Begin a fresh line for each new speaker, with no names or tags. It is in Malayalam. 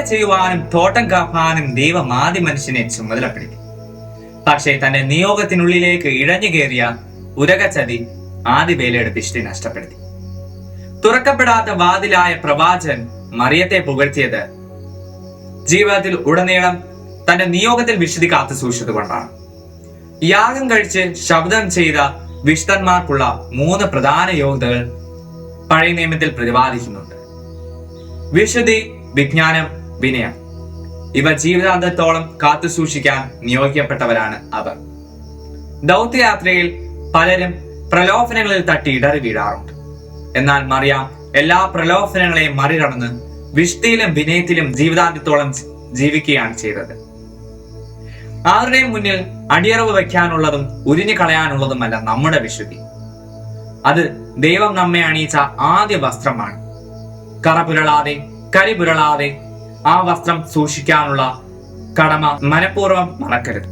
ചെയ്യുവാനും തോട്ടം കാപ്പാനും ദൈവം ആദ്യ മനുഷ്യനെ ചുമതലപ്പെടുത്തി. പക്ഷേ തന്റെ നിയോഗത്തിനുള്ളിലേക്ക് ഇഴഞ്ഞു കയറിയ ഉരകച്ചതി ആദ്യ വേലയുടെ ദൃഷ്ടി നഷ്ടപ്പെടുത്തി. തുറക്കപ്പെടാത്ത വാതിലായ പ്രവാചകൻ മറിയത്തെ പുകഴ്ത്തിയത് ജീവിതത്തിൽ ഉടനീളം തന്റെ നിയോഗത്തിൽ വിശുദ്ധി കാത്തു സൂക്ഷിച്ചതുകൊണ്ടാണ്. യാഗം കഴിച്ച് ശബ്ദം ചെയ്ത വിശുദ്ധന്മാർക്കുള്ള 3 പ്രധാന യോഗ്യതകൾ പഴയ നിയമത്തിൽ പ്രതിപാദിക്കുന്നുണ്ട്: വിശുദ്ധി, വിജ്ഞാനം, വിനയം. ഇവ ജീവിതാന്തത്തോളം കാത്തു സൂക്ഷിക്കാൻ നിയോഗിക്കപ്പെട്ടവരാണ് അവർ. ദൗത്യയാത്രയിൽ പലരും പ്രലോഭനങ്ങളിൽ തട്ടി ഇടറി വീഴാറുണ്ട്. എന്നാൽ മറിയാം എല്ലാ പ്രലോഭനങ്ങളെയും മറികടന്ന് വിശുദ്ധിയിലും വിനയത്തിലും ജീവിതാന്തത്തോളം ജീവിക്കുകയാണ് ചെയ്തത്. ആരുടെയും മുന്നിൽ അടിയറവ് വയ്ക്കാനുള്ളതും ഉരിഞ്ഞു കളയാനുള്ളതുമല്ല നമ്മുടെ വിശുദ്ധി. അത് ദൈവം നമ്മെ അണിയിച്ച ആദ്യ വസ്ത്രമാണ്. കറ പുരളാതെ, കരി പുരളാതെ ആ വസ്ത്രം സൂക്ഷിക്കാനുള്ള കടമ മനഃപൂർവ്വം മറക്കരുത്.